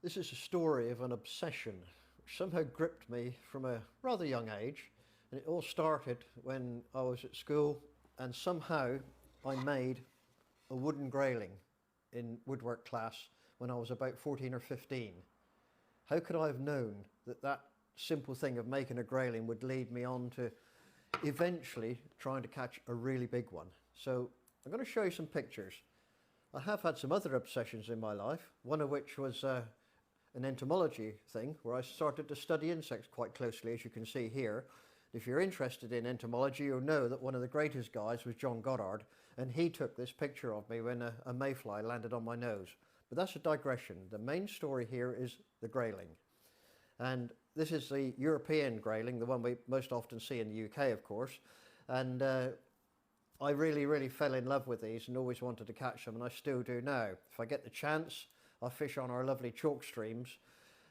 This is a story of an obsession which somehow gripped me from a rather young age, and it all started when I was at school and somehow I made a wooden grayling in woodwork class when I was about 14 or 15. How could I have known that that simple thing of making a grayling would lead me on to eventually trying to catch a really big one? So I'm going to show you some pictures. I have had some other obsessions in my life, one of which was an entomology thing where I started to study insects quite closely, as you can see here. If you're interested in entomology, you'll know that one of the greatest guys was John Goddard, and he took this picture of me when a mayfly landed on my nose. But that's a digression. The main story here is the grayling. And this is the European grayling, the one we most often see in the UK, of course. And I really fell in love with these and always wanted to catch them, and I still do now. If I get the chance, I fish on our lovely chalk streams,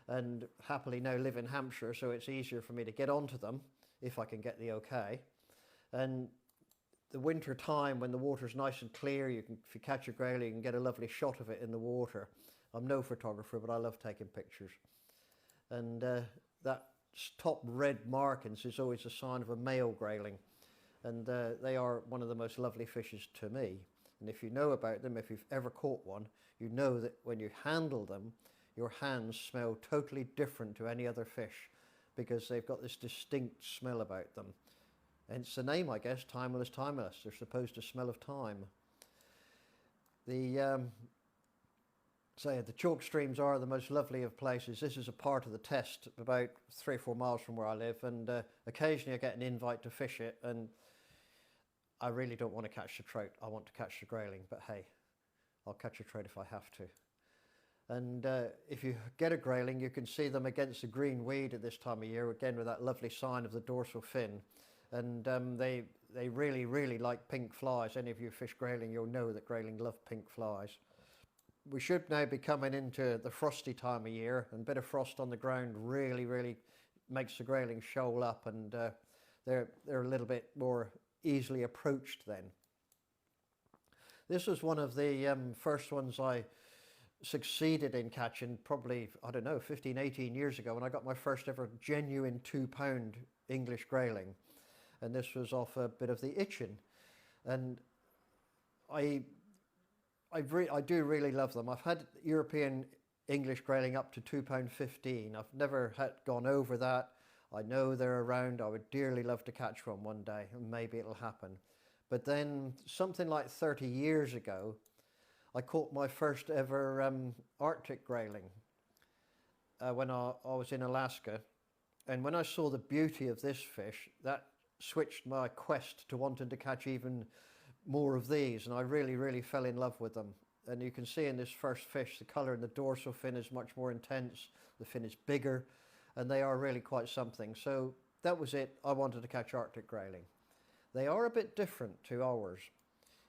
and happily now live in Hampshire, so it's easier for me to get onto them if I can get the okay. And the winter time when the water's nice and clear, if you catch a grayling, you can get a lovely shot of it in the water. I'm no photographer, but I love taking pictures. And that top red markings is always a sign of a male grayling, and they are one of the most lovely fishes to me. And if you know about them, if you've ever caught one, you know that when you handle them, your hands smell totally different to any other fish because they've got this distinct smell about them. Hence the name, I guess, timeless, timeless. They're supposed to smell of time. The chalk streams are the most lovely of places. This is a part of the test about 3 or 4 miles from where I live, and occasionally I get an invite to fish it, and I really don't want to catch the trout. I want to catch the grayling, but hey, I'll catch a trout if I have to. And if you get a grayling, you can see them against the green weed at this time of year, again with that lovely sign of the dorsal fin. And they really like pink flies. Any of you fish grayling, you'll know that grayling love pink flies. We should now be coming into the frosty time of year, and a bit of frost on the ground really makes the grayling shoal up, and they're a little bit more easily approached then. This was one of the first ones I succeeded in catching, probably, I don't know, 15, 18 years ago, when I got my first ever genuine 2-pound English grayling. And this was off a bit of the Itchen. And I do really love them. I've had European English grayling up to £2.15. I've never gone over that. I know they're around. I would dearly love to catch one day, and maybe it'll happen. But then something like 30 years ago, I caught my first ever Arctic grayling when I was in Alaska. And when I saw the beauty of this fish, that switched my quest to wanting to catch even more of these, and I really fell in love with them. And you can see in this first fish, the colour in the dorsal fin is much more intense, the fin is bigger, and they are really quite something. So that was it. I wanted to catch Arctic grayling. They are a bit different to ours.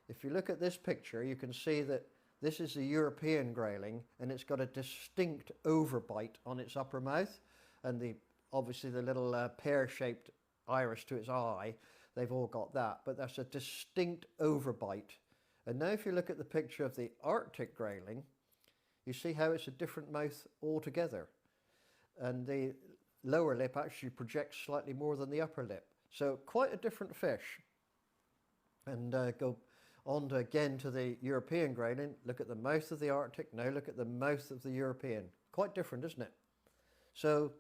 If you look at this picture, you can see that this is the European grayling, and it's got a distinct overbite on its upper mouth, and obviously the little pear-shaped iris to its eye, they've all got that, but that's a distinct overbite. And now if you look at the picture of the Arctic grayling, you see how it's a different mouth altogether. And the lower lip actually projects slightly more than the upper lip. So quite a different fish. And go on again to the European grayling. Look at the mouth of the Arctic, now look at the mouth of the European. Quite different, isn't it? So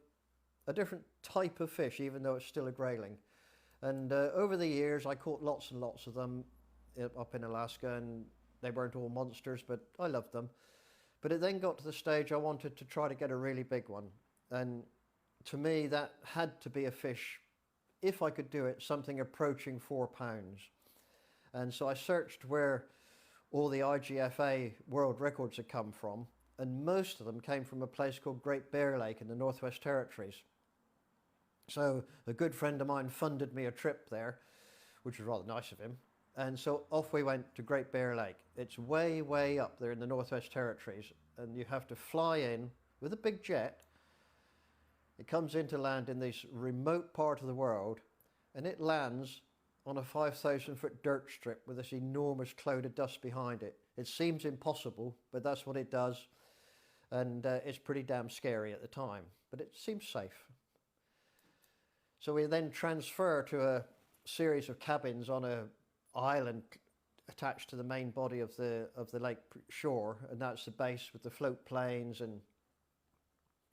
a different type of fish, even though it's still a grayling. And over the years I caught lots and lots of them up in Alaska, and they weren't all monsters, but I loved them. But it then got to the stage I wanted to try to get a really big one. And to me, that had to be a fish, if I could do it, something approaching 4 pounds. And so I searched where all the IGFA world records had come from, and most of them came from a place called Great Bear Lake in the Northwest Territories. So a good friend of mine funded me a trip there, which was rather nice of him. And so off we went to Great Bear Lake. It's way up there in the Northwest Territories, and you have to fly in with a big jet. It comes into land in this remote part of the world, and it lands on a 5,000-foot dirt strip with this enormous cloud of dust behind it. It seems impossible, but that's what it does. and it's pretty damn scary at the time, but it seems safe. So we then transfer to a series of cabins on a island attached to the main body of the lake shore, and that's the base with the float planes, and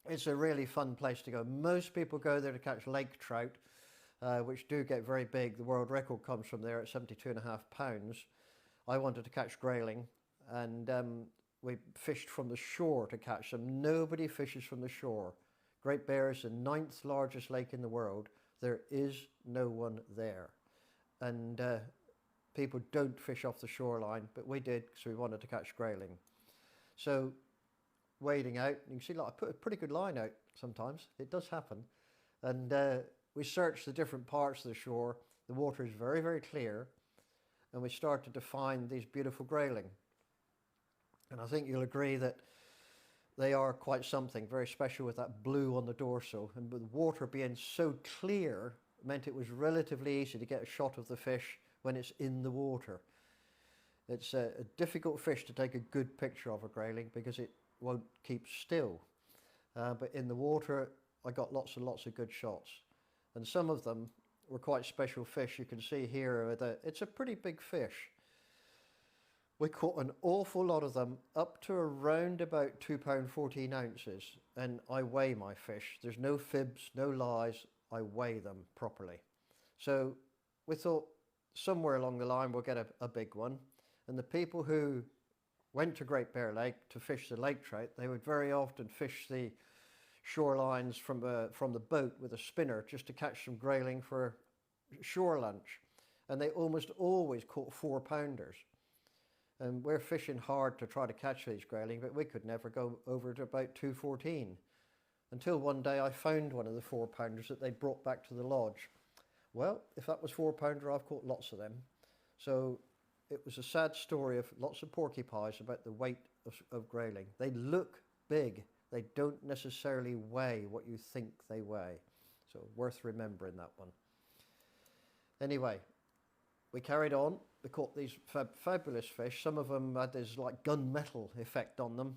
it's a really fun place to go. Most people go there to catch lake trout, which do get very big. The world record comes from there at 72.5 pounds. I wanted to catch grayling, and we fished from the shore to catch them. Nobody fishes from the shore. Great Bear is the 9th largest lake in the world. There is no one there, and people don't fish off the shoreline, but we did because we wanted to catch grayling. So wading out, you can see, like, I put a pretty good line out sometimes. It does happen. And we searched the different parts of the shore. The water is very, very clear, and we started to find these beautiful grayling. And I think you'll agree that they are quite something, very special with that blue on the dorsal. And with water being so clear, it meant it was relatively easy to get a shot of the fish when it's in the water. It's a difficult fish to take a good picture of, a grayling, because it won't keep still. But in the water, I got lots and lots of good shots. And some of them were quite special fish. You can see here, it's a pretty big fish. We caught an awful lot of them, up to around about £2.14. And I weigh my fish. There's no fibs, no lies. I weigh them properly. So we thought somewhere along the line we'll get a big one. And the people who went to Great Bear Lake to fish the lake trout, they would very often fish the shorelines from the boat with a spinner just to catch some grayling for shore lunch. And they almost always caught 4-pounders. And we're fishing hard to try to catch these grayling, but we could never go over to about 2.14. Until one day I found one of the 4-pounders that they brought back to the lodge. Well, if that was 4-pounder, I've caught lots of them. So it was a sad story of lots of porcupines about the weight of grayling. They look big. They don't necessarily weigh what you think they weigh. So worth remembering that one. Anyway, we carried on. We caught these fabulous fish. Some of them had this like gunmetal effect on them.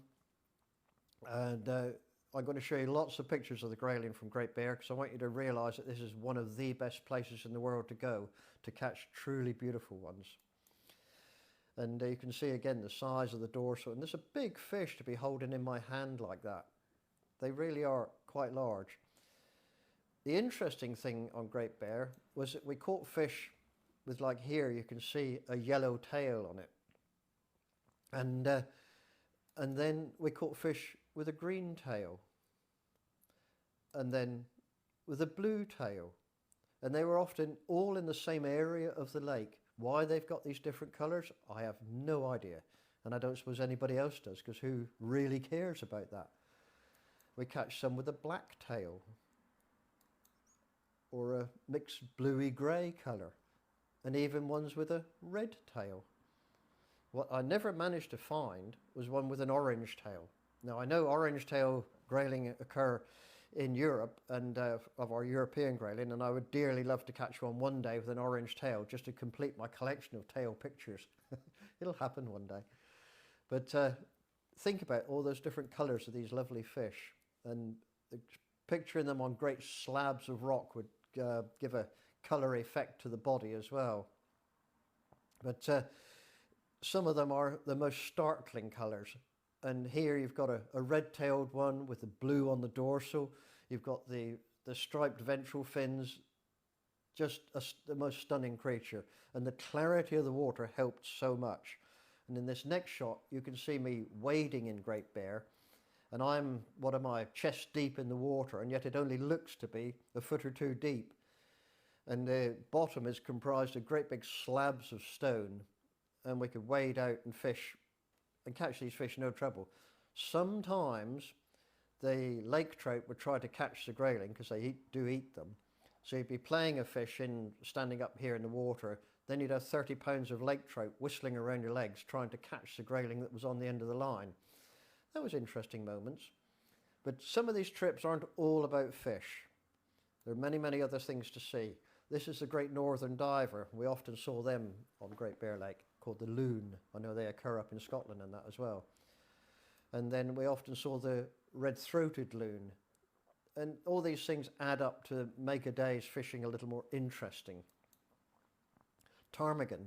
And I'm going to show you lots of pictures of the grayling from Great Bear, because I want you to realise that this is one of the best places in the world to go to catch truly beautiful ones. And you can see again the size of the dorsal, and there's a big fish to be holding in my hand like that. They really are quite large. The interesting thing on Great Bear was that we caught fish with, like here you can see a yellow tail on it, and then we caught fish with a green tail, and then with a blue tail, and they were often all in the same area of the lake. Why they've got these different colours, I have no idea, and I don't suppose anybody else does, because who really cares about that? We catch some with a black tail, or a mixed bluey grey colour, and even ones with a red tail. What I never managed to find was one with an orange tail. Now I know orange tail grayling occur in Europe, and of our European grayling, and I would dearly love to catch one day with an orange tail just to complete my collection of tail pictures. It'll happen one day. But think about all those different colours of these lovely fish, and picturing them on great slabs of rock would give a colour effect to the body as well. But some of them are the most startling colours. And here you've got a red-tailed one with the blue on the dorsal. You've got the striped ventral fins. Just the most stunning creature. And the clarity of the water helped so much. And in this next shot, you can see me wading in Great Bear. And I'm, what am I, chest deep in the water, and yet it only looks to be a foot or two deep. And the bottom is comprised of great big slabs of stone. And we could wade out and fish and catch these fish no trouble. Sometimes the lake trout would try to catch the grayling, because they do eat them. So you'd be playing a fish standing up here in the water, then you'd have 30 pounds of lake trout whistling around your legs trying to catch the grayling that was on the end of the line. That was interesting moments. But some of these trips aren't all about fish. There are many, many other things to see. This is the great northern diver. We often saw them on Great Bear Lake, called the loon. I know they occur up in Scotland and that as well. And then we often saw the red-throated loon. And all these things add up to make a day's fishing a little more interesting. Ptarmigan.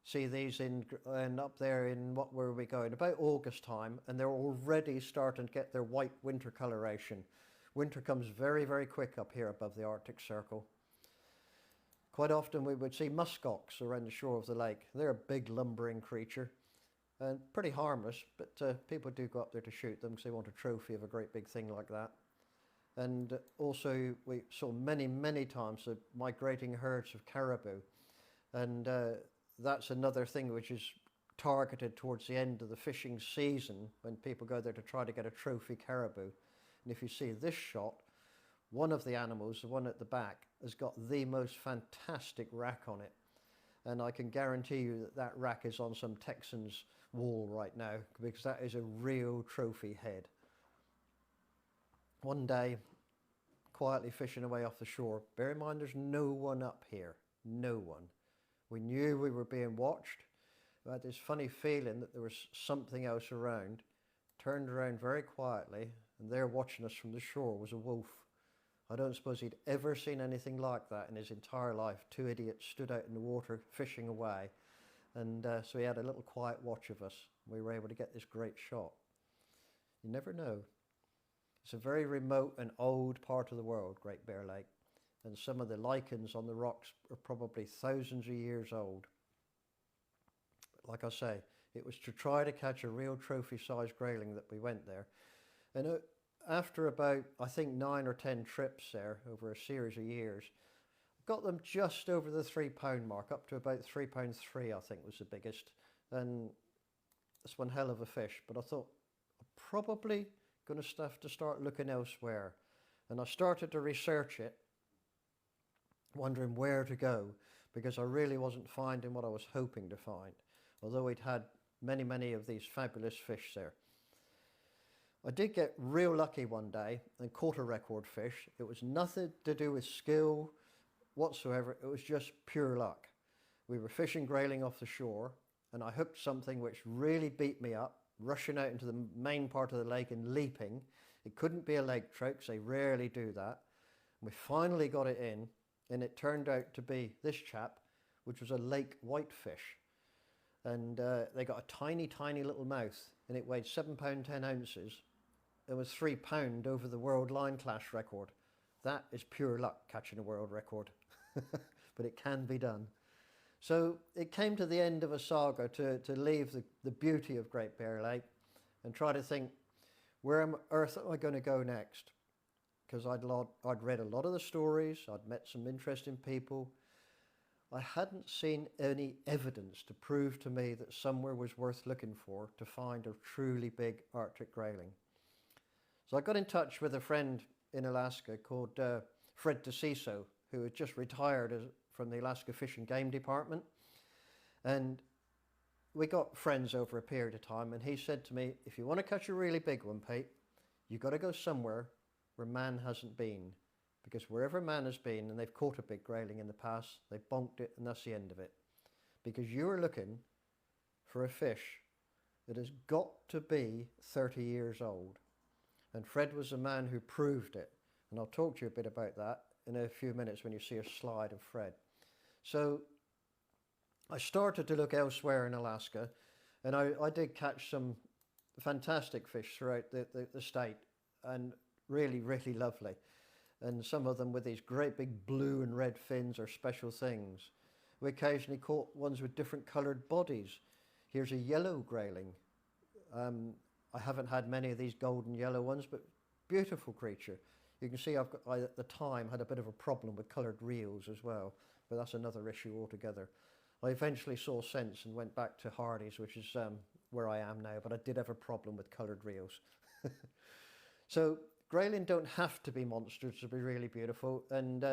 See these and up there in, what were we going? About August time, and they're already starting to get their white winter coloration. Winter comes very, very quick up here above the Arctic Circle. Quite often we would see muskox around the shore of the lake. They're a big lumbering creature and pretty harmless, but people do go up there to shoot them because they want a trophy of a great big thing like that. And also we saw many, many times the migrating herds of caribou, and that's another thing which is targeted towards the end of the fishing season when people go there to try to get a trophy caribou. And if you see this shot, one of the animals, the one at the back, has got the most fantastic rack on it. And I can guarantee you that that rack is on some Texan's wall right now, because that is a real trophy head. One day, quietly fishing away off the shore, bear in mind there's no one up here, no one. We knew we were being watched. We had this funny feeling that there was something else around. Turned around very quietly, and there watching us from the shore was a wolf. I don't suppose he'd ever seen anything like that in his entire life. Two idiots stood out in the water fishing away, and so he had a little quiet watch of us. We were able to get this great shot. You never know. It's a very remote and old part of the world, Great Bear Lake, and some of the lichens on the rocks are probably thousands of years old. But like I say, it was to try to catch a real trophy-sized grayling that we went there. And after about, I think, 9 or 10 trips there over a series of years, got them just over the £3 mark, up to about £3.3, I think was the biggest. And that's one hell of a fish. But I thought, I'm probably going to have to start looking elsewhere. And I started to research it, wondering where to go, because I really wasn't finding what I was hoping to find, although we'd had many, many of these fabulous fish there. I did get real lucky one day and caught a record fish. It was nothing to do with skill whatsoever. It was just pure luck. We were fishing grayling off the shore, and I hooked something which really beat me up, rushing out into the main part of the lake and leaping. It couldn't be a lake trout because they rarely do that. We finally got it in, and it turned out to be this chap, which was a lake whitefish. And they got a tiny, tiny little mouth, and it weighed £7 10 ounces. It was £3 over the world line class record. That is pure luck, catching a world record. But it can be done. So it came to the end of a saga to leave the beauty of Great Bear Lake and try to think, where on earth am I going to go next? Because I'd read a lot of the stories, I'd met some interesting people. I hadn't seen any evidence to prove to me that somewhere was worth looking for to find a truly big Arctic grayling. So I got in touch with a friend in Alaska called Fred DeCiso, who had just retired from the Alaska Fish and Game Department. And we got friends over a period of time, and he said to me, if you want to catch a really big one, Pete, you've got to go somewhere where man hasn't been. Because wherever man has been, and they've caught a big grayling in the past, they've bonked it, and that's the end of it. Because you're looking for a fish that has got to be 30 years old. And Fred was the man who proved it. And I'll talk to you a bit about that in a few minutes when you see a slide of Fred. So I started to look elsewhere in Alaska, and I did catch some fantastic fish throughout the state, and really, really lovely. And some of them with these great big blue and red fins are special things. We occasionally caught ones with different coloured bodies. Here's a yellow grayling. I haven't had many of these golden yellow ones, but beautiful creature. You can see I at the time had a bit of a problem with coloured reels as well, but that's another issue altogether. I eventually saw sense and went back to Hardy's, which is where I am now, but I did have a problem with coloured reels. So grayling don't have to be monsters to be really beautiful, and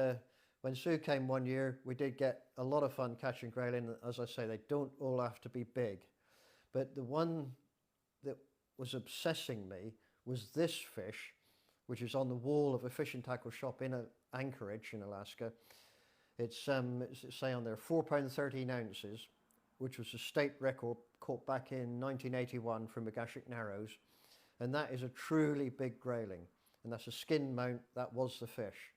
when Sue came one year, we did get a lot of fun catching grayling. As I say, they don't all have to be big, but the one that was obsessing me was this fish, which is on the wall of a fishing tackle shop in Anchorage in Alaska. It's say on there £4 13 ounces, which was a state record caught back in 1981 from Megashik Narrows. And that is a truly big grayling. And that's a skin mount, that was the fish.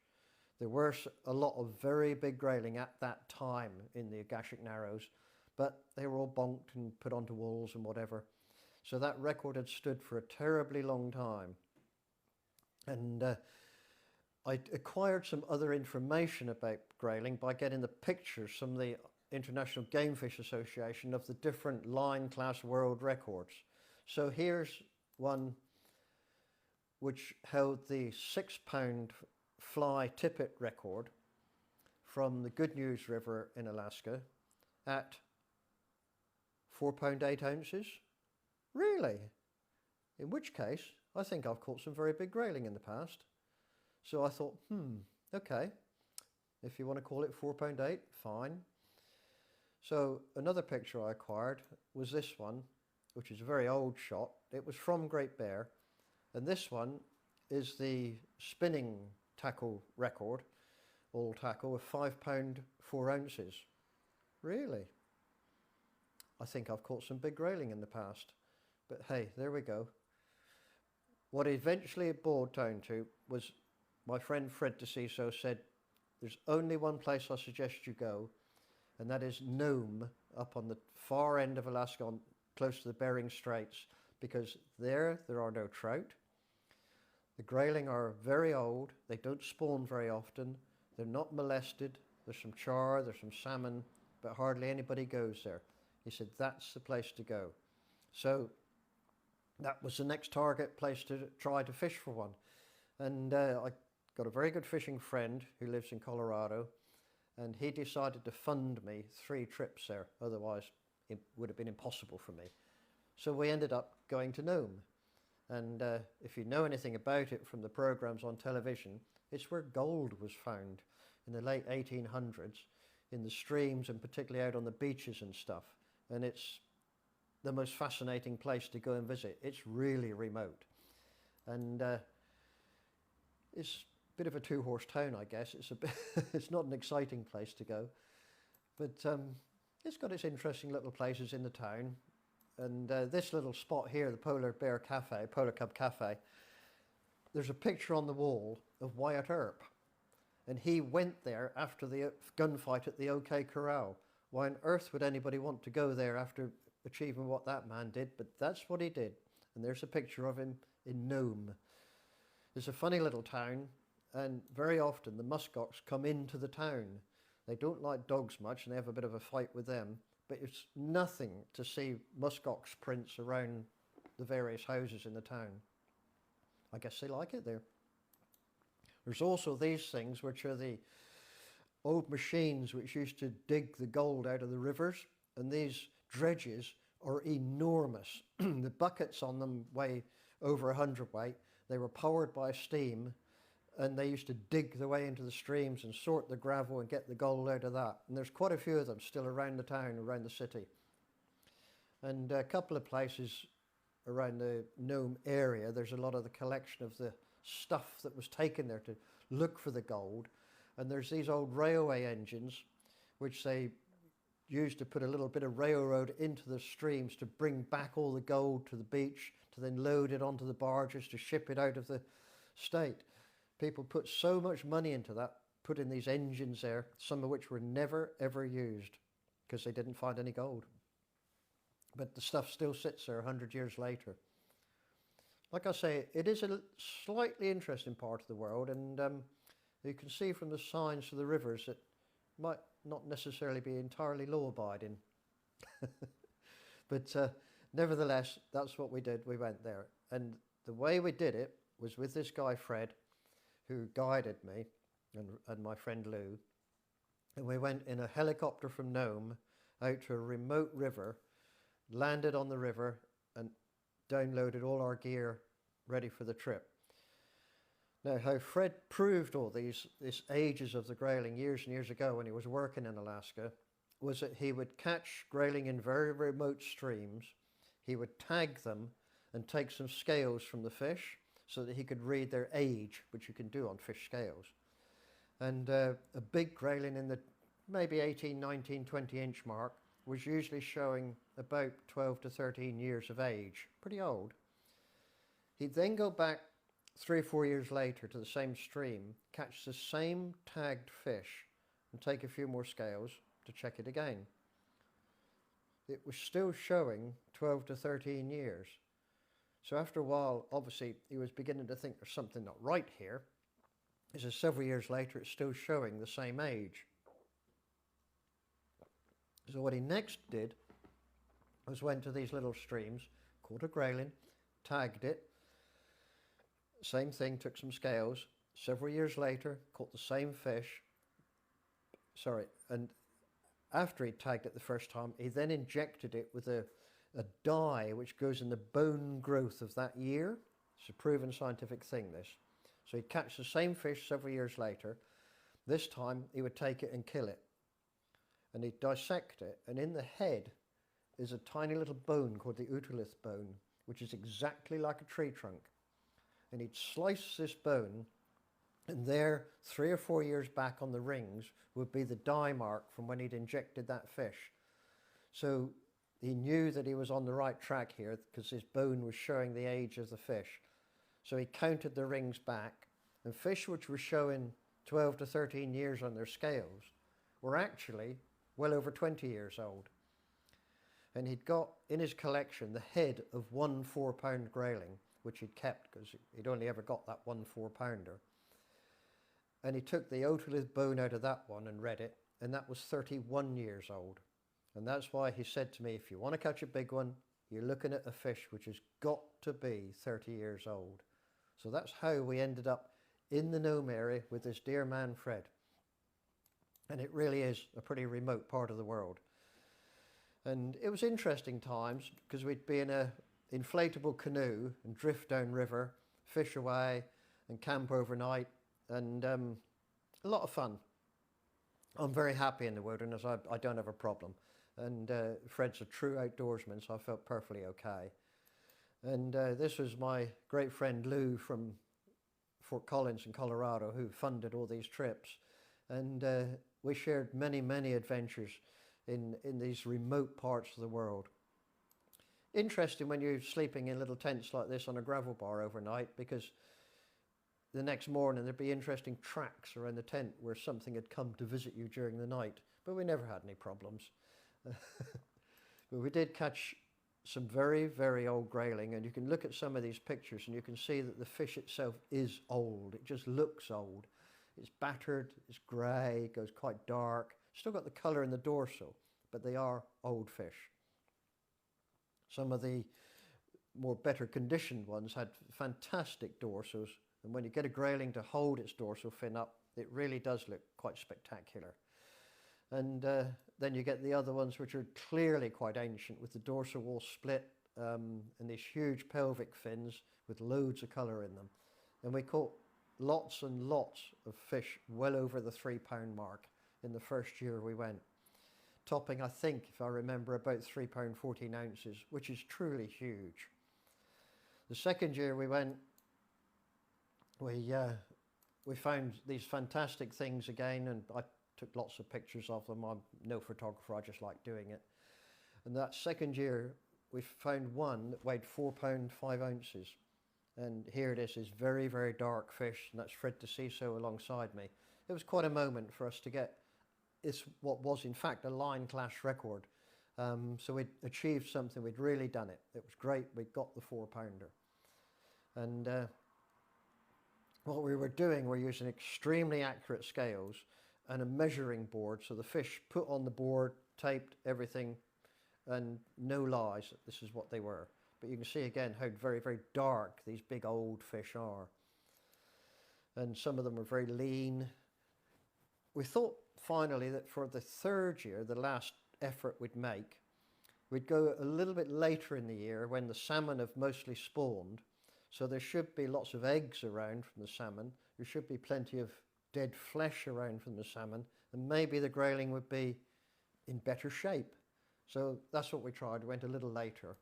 There were a lot of very big grayling at that time in the Agashic Narrows, but they were all bonked and put onto walls and whatever. So that record had stood for a terribly long time. And I acquired some other information about grayling by getting the pictures from the International Game Fish Association of the different line class world records. So here's one which held the 6-pound fly tippet record from the Good News River in Alaska at 4 pound 8 ounces. Really? In which case, I think I've caught some very big grayling in the past. So I thought, okay, if you want to call it 4 pound 8, fine. So another picture I acquired was this one, which is a very old shot. It was from Great Bear, and this one is the spinning tackle record, all tackle, of 5 pound 4 ounces. Really? I think I've caught some big grayling in the past, but hey, there we go. What eventually it boiled down to was my friend Fred DeCiso said, there's only one place I suggest you go, and that is Nome, up on the far end of Alaska, close to the Bering Straits, because there are no trout. The grayling are very old, they don't spawn very often, they're not molested, there's some char, there's some salmon, but hardly anybody goes there. He said that's the place to go. So that was the next target place to try to fish for one. And I got a very good fishing friend who lives in Colorado, and he decided to fund me 3 trips there, otherwise it would have been impossible for me. So we ended up going to Nome. And if you know anything about it from the programs on television, it's where gold was found in the late 1800s in the streams, and particularly out on the beaches and stuff. And it's the most fascinating place to go and visit. It's really remote. And it's a bit of a 2-horse town, I guess. It's a bit it's not an exciting place to go, but it's got its interesting little places in the town. And this little spot here, the Polar Cub Cafe, there's a picture on the wall of Wyatt Earp, and he went there after the gunfight at the OK Corral. Why on earth would anybody want to go there after achieving what that man did? But that's what he did, and there's a picture of him in Nome. It's a funny little town, and very often the muskox come into the town. They don't like dogs much, and they have a bit of a fight with them, but it's nothing to see muskox prints around the various houses in the town. I guess they like it there. There's also these things, which are the old machines which used to dig the gold out of the rivers, and these dredges are enormous. The buckets on them weigh over 100 weight. They were powered by steam, and they used to dig the way into the streams and sort the gravel and get the gold out of that. And there's quite a few of them still around the town, around the city. And a couple of places around the Nome area, there's a lot of the collection of the stuff that was taken there to look for the gold. And there's these old railway engines which they used to put a little bit of railroad into the streams to bring back all the gold to the beach, to then load it onto the barges to ship it out of the state. People put so much money into that, put in these engines there, some of which were never ever used because they didn't find any gold. But the stuff still sits there 100 years later. Like I say, it is a slightly interesting part of the world, and you can see from the signs to the rivers that might not necessarily be entirely law-abiding. But nevertheless, that's what we did. We went there. And the way we did it was with this guy, Fred, who guided me, and my friend Lou. And we went in a helicopter from Nome out to a remote river, landed on the river, and downloaded all our gear ready for the trip. Now, how Fred proved all this ages of the grayling years and years ago when he was working in Alaska was that he would catch grayling in very remote streams. He would tag them and take some scales from the fish so that he could read their age, which you can do on fish scales. And a big grayling in the maybe 18, 19, 20 inch mark was usually showing about 12 to 13 years of age, pretty old. He'd then go back 3 or 4 years later to the same stream, catch the same tagged fish and take a few more scales to check it again. It was still showing 12 to 13 years. So after a while, obviously, he was beginning to think there's something not right here. He says several years later, it's still showing the same age. So what he next did was went to these little streams, caught a grayling, tagged it. Same thing, took some scales. Several years later, caught the same fish. And after he tagged it the first time, he then injected it with a dye which goes in the bone growth of that year. It's a proven scientific thing, this. So he'd catch the same fish several years later. This time he would take it and kill it. And he'd dissect it, and in the head is a tiny little bone called the otolith bone, which is exactly like a tree trunk. And he'd slice this bone, and there, 3 or 4 years back on the rings, would be the dye mark from when he'd injected that fish. So he knew that he was on the right track here because his bone was showing the age of the fish. So he counted the rings back, and fish which were showing 12 to 13 years on their scales were actually well over 20 years old. And he'd got in his collection the head of one 4-pound grayling, which he'd kept because he'd only ever got that one 4-pounder. And he took the otolith bone out of that one and read it, and that was 31 years old. And that's why he said to me, if you want to catch a big one, you're looking at a fish which has got to be 30 years old. So that's how we ended up in the Nome area with this dear man Fred. And it really is a pretty remote part of the world. And it was interesting times because we'd be in a inflatable canoe and drift down river, fish away and camp overnight, and a lot of fun. I'm very happy in the wilderness. I don't have a problem. And Fred's a true outdoorsman, so I felt perfectly okay. And this was my great friend Lou from Fort Collins in Colorado, who funded all these trips. And we shared many, many adventures in these remote parts of the world. Interesting when you're sleeping in little tents like this on a gravel bar overnight, because the next morning there'd be interesting tracks around the tent where something had come to visit you during the night, but we never had any problems. But we did catch some very, very old grayling, and you can look at some of these pictures and you can see that the fish itself is old. It just looks old. It's battered, it's grey, it goes quite dark. Still got the colour in the dorsal, but they are old fish. Some of the more better conditioned ones had fantastic dorsals, and when you get a grayling to hold its dorsal fin up, it really does look quite spectacular. And then you get the other ones which are clearly quite ancient, with the dorsal wall split and these huge pelvic fins with loads of colour in them. And we caught lots and lots of fish well over the 3-pound mark in the first year we went, topping, I think, if I remember, about 3 pound 14 ounces, which is truly huge. The second year we went, we found these fantastic things again, and I took lots of pictures of them. I'm no photographer, I just like doing it. And that second year we found one that weighed 4 pound 5 ounces. And here it is, this very, very dark fish, and that's Fred DeCiso alongside me. It was quite a moment for us to get this, what was in fact a line class record. So we'd achieved something, we'd really done it. It was great, we got the 4-pounder. And what we were doing, we're using extremely accurate scales and a measuring board, so the fish put on the board, taped, everything, and no lies, this is what they were. But you can see again how very, very dark these big old fish are. And some of them are very lean. We thought finally that for the third year, the last effort we'd make, we'd go a little bit later in the year when the salmon have mostly spawned. So there should be lots of eggs around from the salmon. There should be plenty of dead flesh around from the salmon, and maybe the grayling would be in better shape. So that's what we tried. We went a little later.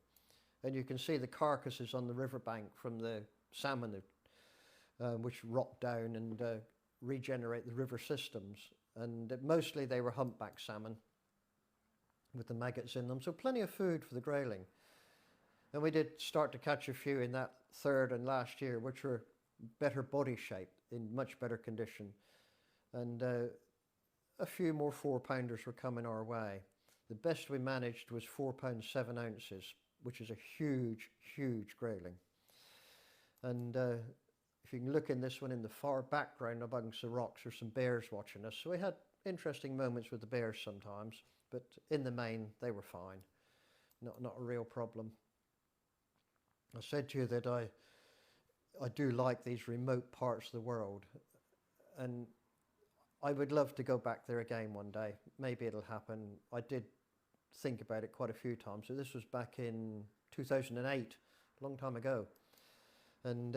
And you can see the carcasses on the riverbank from the salmon which rot down and regenerate the river systems. And mostly they were humpback salmon with the maggots in them. So plenty of food for the grayling. And we did start to catch a few in that third and last year, which were better body shape, in much better condition. And a few more 4-pounders were coming our way. The best we managed was 4 pounds 7 ounces, which is a huge, huge grayling. And if you can look in this one in the far background amongst the rocks, there's some bears watching us. So we had interesting moments with the bears sometimes, but in the main, they were fine. Not a real problem. I said to you that I do like these remote parts of the world, and I would love to go back there again one day. Maybe it'll happen. I did think about it quite a few times. So this was back in 2008, a long time ago. And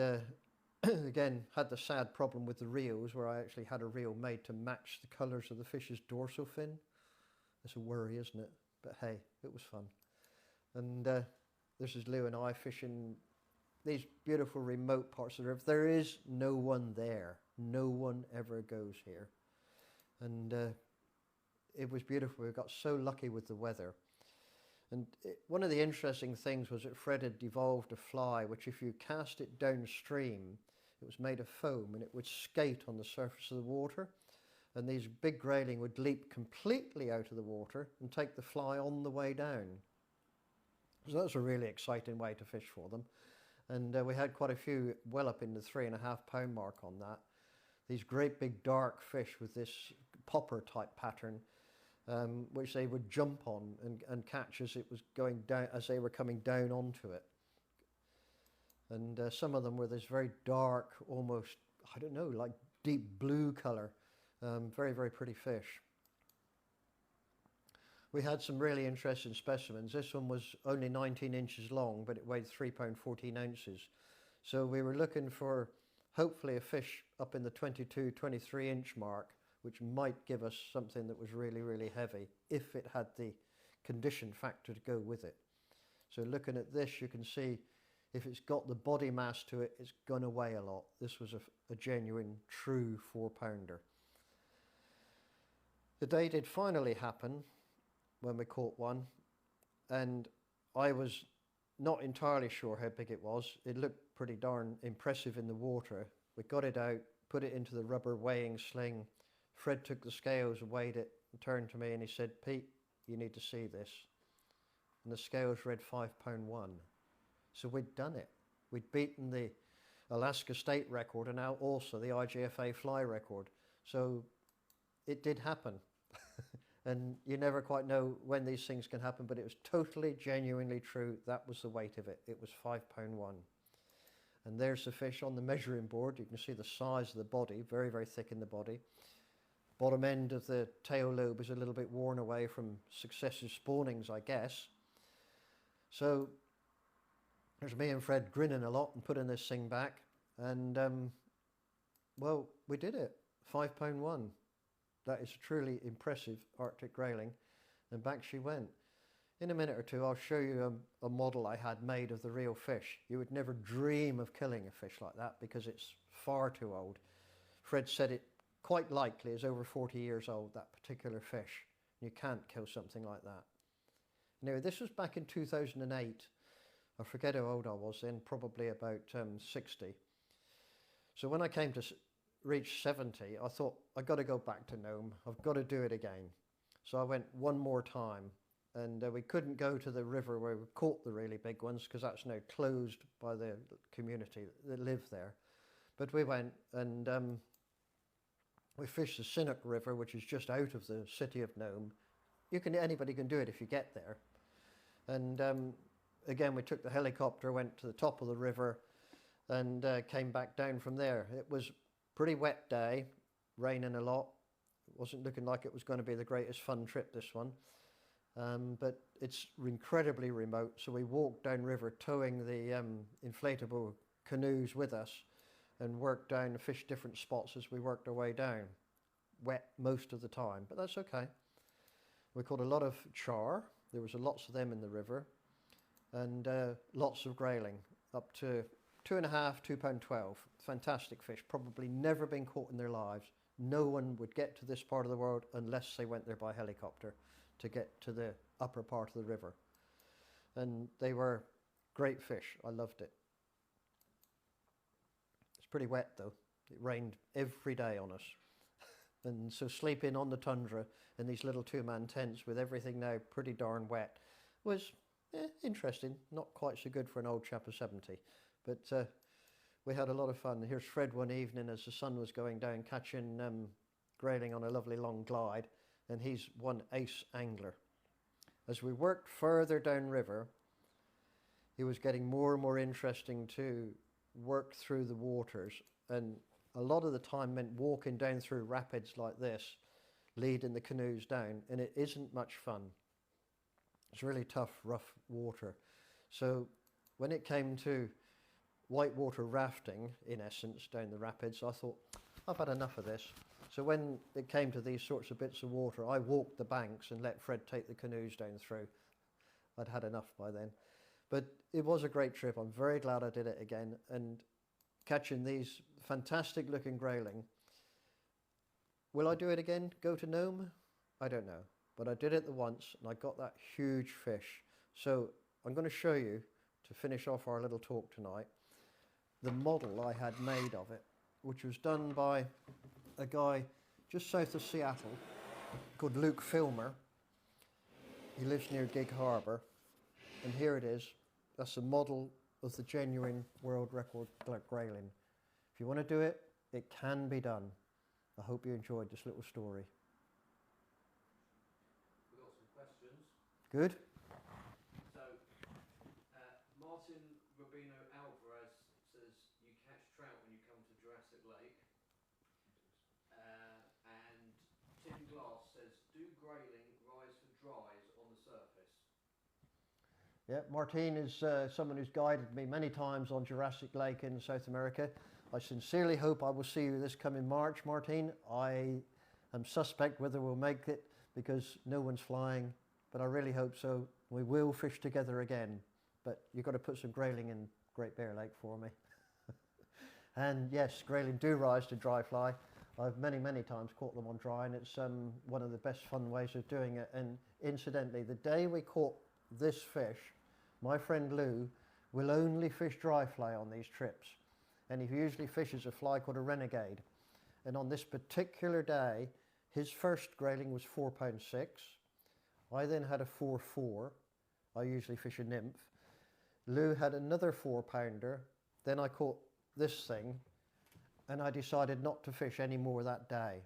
again, had the sad problem with the reels, where I actually had a reel made to match the colours of the fish's dorsal fin. It's a worry, isn't it? But hey, it was fun. And this is Lou and I fishing these beautiful remote parts of the river. There is no one there. No one ever goes here. And it was beautiful. We got so lucky with the weather. And one of the interesting things was that Fred had evolved a fly which, if you cast it downstream, it was made of foam and it would skate on the surface of the water. And these big grayling would leap completely out of the water and take the fly on the way down. So that was a really exciting way to fish for them. And we had quite a few well up in the 3.5 pound mark on that. These great big dark fish with this popper type pattern, which they would jump on and catch as it was going down, as they were coming down onto it. And some of them were this very dark, almost, I don't know, like deep blue colour. Very, very pretty fish. We had some really interesting specimens. This one was only 19 inches long, but it weighed 3 pound 14 ounces. So we were looking for hopefully a fish up in the 22, 23 inch mark, which might give us something that was really, really heavy if it had the condition factor to go with it. So looking at this, you can see if it's got the body mass to it, it's going to weigh a lot. This was a genuine, true 4-pounder. The day did finally happen when we caught one, and I was not entirely sure how big it was. It looked pretty darn impressive in the water. We got it out, put it into the rubber weighing sling. Fred took the scales, weighed it, and turned to me and he said, "Pete, you need to see this." And the scales read 5 pound 1. So we'd done it. We'd beaten the Alaska state record and now also the IGFA fly record. So it did happen. And you never quite know when these things can happen, but it was totally, genuinely true. That was the weight of it. It was 5 pound 1. And there's the fish on the measuring board. You can see the size of the body, very, very thick in the body. Bottom end of the tail lobe is a little bit worn away from successive spawnings, I guess. So there's me and Fred grinning a lot and putting this thing back. And, well, we did it. 5 pound 1. That is a truly impressive Arctic grayling. And back she went. In a minute or two, I'll show you a model I had made of the real fish. You would never dream of killing a fish like that because it's far too old. Fred said it quite likely is over 40 years old, that particular fish. You can't kill something like that. Anyway, this was back in 2008. I forget how old I was then, probably about 60. So when I came to reach 70, I thought, I've got to go back to Nome. I've got to do it again. So I went one more time, and we couldn't go to the river where we caught the really big ones because that's now closed by the community that live there. But we went and we fished the Chinook River, which is just out of the city of Nome. Anybody can do it if you get there. And again, we took the helicopter, went to the top of the river, and came back down from there. It was pretty wet day, raining a lot. It wasn't looking like it was going to be the greatest fun trip, this one. But it's incredibly remote, so we walked downriver towing the inflatable canoes with us and worked down and fished different spots as we worked our way down. Wet most of the time, but that's okay. We caught a lot of char. There was lots of them in the river, and lots of grayling, up to 2.5, 2 pound 12. Fantastic fish, probably never been caught in their lives. No one would get to this part of the world unless they went there by helicopter to get to the upper part of the river. And they were great fish. I loved it. pretty wet though. It rained every day on us. And so sleeping on the tundra in these little two-man tents with everything now pretty darn wet was interesting. Not quite so good for an old chap of 70. But we had a lot of fun. Here's Fred one evening as the sun was going down catching grayling on a lovely long glide, and he's one ace angler. As we worked further downriver, it was getting more and more interesting to work through the waters, and a lot of the time meant walking down through rapids like this, leading the canoes down, and it isn't much fun. It's really tough, rough water. So when it came to whitewater rafting, in essence, down the rapids, I thought, I've had enough of this. So when it came to these sorts of bits of water, I walked the banks and let Fred take the canoes down through. I'd had enough by then. But it was a great trip. I'm very glad I did it again. And catching these fantastic looking grayling. Will I do it again? Go to Nome? I don't know. But I did it the once and I got that huge fish. So I'm going to show you, to finish off our little talk tonight, the model I had made of it, which was done by a guy just south of Seattle called Luke Filmer. He lives near Gig Harbour, and here it is. That's a model of the genuine world record grayling. If you want to do it, it can be done. I hope you enjoyed this little story. We've got some questions. Good. So, Martin Rubino Alvarez says, you catch trout when you come to Jurassic Lake. And Tim Glass says, do grayling rise for dries on the surface? Yeah, Martine is someone who's guided me many times on Jurassic Lake in South America. I sincerely hope I will see you this coming March, Martine. I am suspect whether we'll make it because no one's flying, but I really hope so. We will fish together again, but you've got to put some grayling in Great Bear Lake for me. And yes, grayling do rise to dry fly. I've many times caught them on dry, and it's one of the best fun ways of doing it. And incidentally, the day we caught this fish, my friend Lou will only fish dry fly on these trips, and he usually fishes a fly called a renegade. And on this particular day, his first grayling was 4 pound 6. I then had a 4.4. I usually fish a nymph. Lou had another 4 pounder. Then I caught this thing, and I decided not to fish any more that day.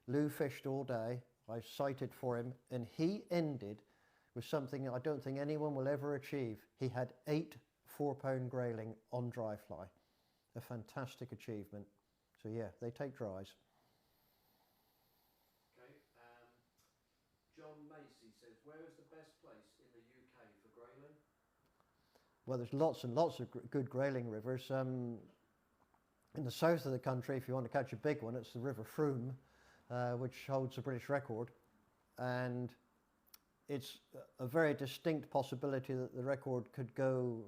Lou fished all day. I sighted for him, and he ended with something I don't think anyone will ever achieve. He had 8 4-pound grayling on dry fly. A fantastic achievement. So yeah, they take dries. Okay. John Macy says, where is the best place in the UK for grayling? Well, there's lots and lots of good grayling rivers. In the south of the country, if you want to catch a big one, it's the River Frome, which holds the British record. And it's a very distinct possibility that the record could go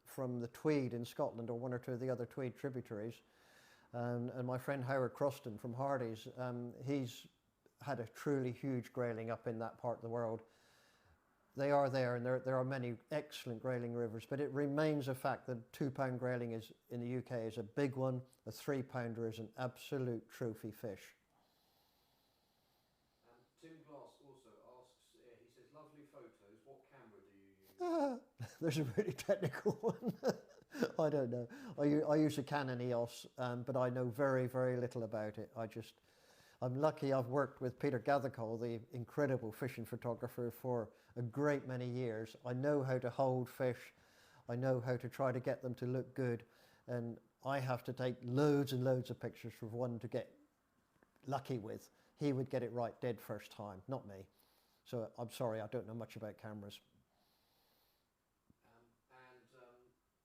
from the Tweed in Scotland or one or two of the other Tweed tributaries. And my friend Howard Croston from Hardy's, he's had a truly huge grayling up in that part of the world. They are there, and there are many excellent grayling rivers, but it remains a fact that 2 pound grayling is, in the UK, is a big one. A 3 pounder is an absolute trophy fish. Tim Glass also asks, he says, lovely photos, what camera do you use? There's a really technical one. I don't know. I use a Canon EOS, but I know very little about it. I'm lucky I've worked with Peter Gathercole, the incredible fishing photographer, for a great many years. I know how to hold fish. I know how to try to get them to look good. And I have to take loads and loads of pictures for one to get lucky with. He would get it right dead first time, not me. So I'm sorry, I don't know much about cameras.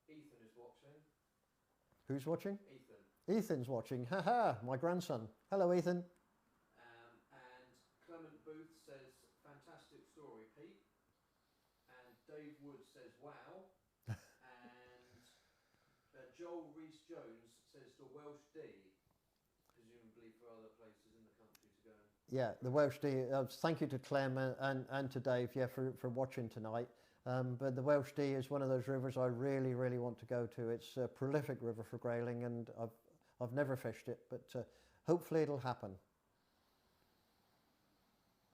Ethan is watching. Who's watching? Ethan. Ethan's watching. Haha, my grandson. Hello, Ethan. And Clement Booth says, fantastic story, Pete. And Dave Wood says, wow. And Joel Rees-Jones says, the Welsh D, presumably for other places in the country to go. Yeah, the Welsh D. Thank you to Clem and to Dave, yeah, for watching tonight. But the Welsh Dee is one of those rivers I really, really want to go to. It's a prolific river for grayling, and I've never fished it, but hopefully it'll happen.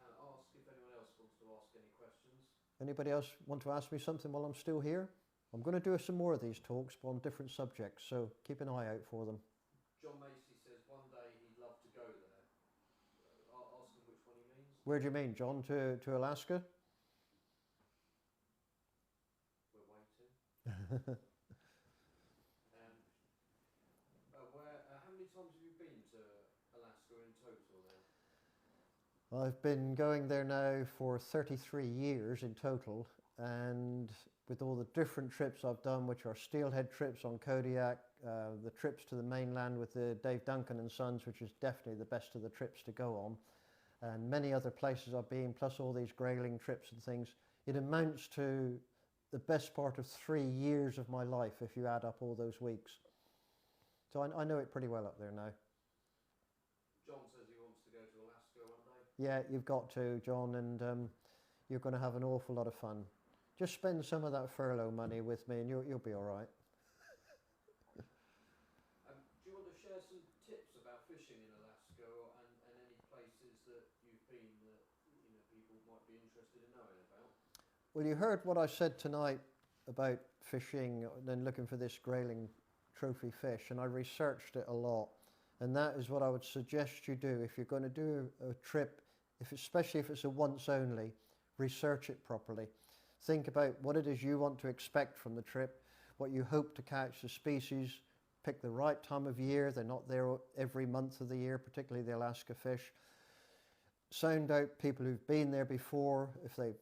And ask if anyone else wants to ask any questions. Anybody else want to ask me something while I'm still here? I'm going to do some more of these talks, but on different subjects, so keep an eye out for them. John Macy says one day he'd love to go there. Ask him which one he means. Where do you mean, John? To Alaska? We're waiting. How many times have you been to Alaska in total then? I've been going there now for 33 years in total, and with all the different trips I've done, which are steelhead trips on Kodiak, the trips to the mainland with the Dave Duncan and Sons, which is definitely the best of the trips to go on, and many other places I've been, plus all these grayling trips and things, it amounts to the best part of 3 years of my life if you add up all those weeks. So I know it pretty well up there now. John says he wants to go to Alaska one day. Yeah, you've got to, John, and you're going to have an awful lot of fun. Just spend some of that furlough money with me and you'll be all right. Do you want to share some tips about fishing in Alaska and any places that you've been that people might be interested in knowing about? Well, you heard what I said tonight about fishing and then looking for this grayling trophy fish, and I researched it a lot, and that is what I would suggest you do if you're going to do a trip, especially if it's a once only. Research it properly. Think about what it is you want to expect from the trip, what you hope to catch, the species, pick the right time of year. They're not there every month of the year, particularly the Alaska fish. Sound out people who've been there before, if they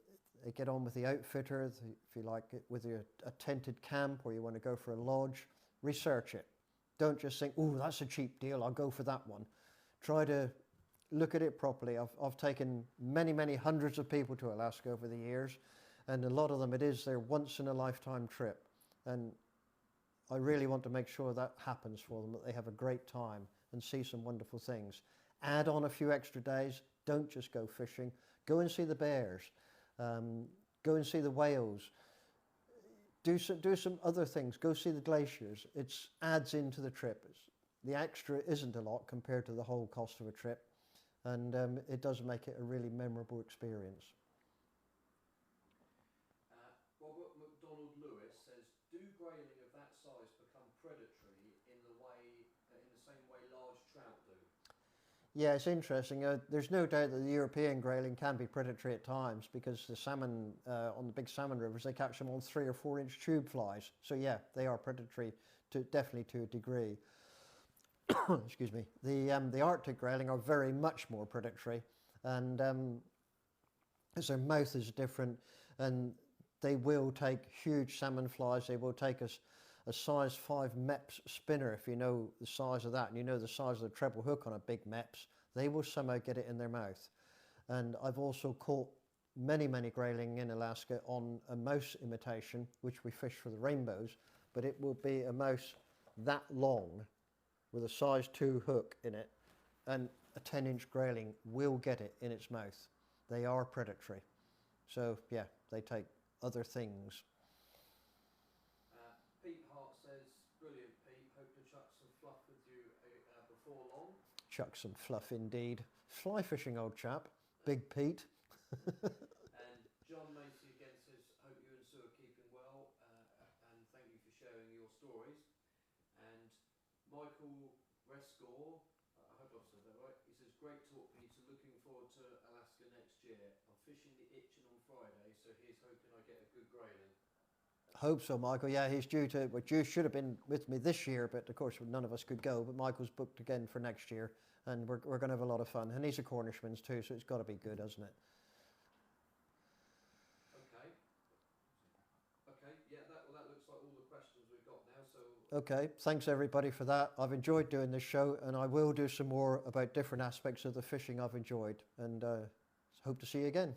get on with the outfitter, if you like it, with a tented camp or you want to go for a lodge. Research it. Don't just think, oh, that's a cheap deal, I'll go for that one. Try to look at it properly. I've taken many, many hundreds of people to Alaska over the years, and a lot of them, it is their once in a lifetime trip. And I really want to make sure that happens for them, that they have a great time and see some wonderful things. Add on a few extra days. Don't just go fishing. Go and see the bears. Go and see the whales. Do some other things. Go see the glaciers. It adds into the trip. The extra isn't a lot compared to the whole cost of a trip, and it does make it a really memorable experience. Robert McDonald Lewis says, do grayling of that size become predatory in the same way large trout do? Yeah, it's interesting. There's no doubt that the European grayling can be predatory at times, because the salmon on the big salmon rivers, they catch them on 3 or 4 inch tube flies. So yeah, they are predatory definitely to a degree. Excuse me. The Arctic grayling are very much more predatory, and as their mouth is different, and they will take huge salmon flies. They will take a size 5 MEPS spinner, if you know the size of that, and you know the size of the treble hook on a big MEPS. They will somehow get it in their mouth. And I've also caught many, many grayling in Alaska on a mouse imitation, which we fish for the rainbows, but it will be a mouse that long with a size 2 hook in it, and a 10-inch grayling will get it in its mouth. They are predatory. So yeah, they take other things. Pete Hart says, brilliant Pete, hope to chuck some fluff with you before long. Chuck some fluff indeed. Fly fishing, old chap. Big Pete. And John Macy again says, hope you and Sue are keeping well, and thank you for sharing your stories. And Michael Rescore, I hope I've said that right, he says, great talk Peter, looking forward to Alaska next year. I'm fishing the Itchen on Friday, so here's hoping I get a good grayling. Hope so, Michael. Yeah, he's due should have been with me this year, but of course none of us could go. But Michael's booked again for next year, and we're going to have a lot of fun. And he's a Cornishman's too, so it's got to be good, hasn't it? Okay. Yeah. That looks like all the questions we've got now. So. Okay. Thanks everybody for that. I've enjoyed doing this show, and I will do some more about different aspects of the fishing I've enjoyed. And hope to see you again.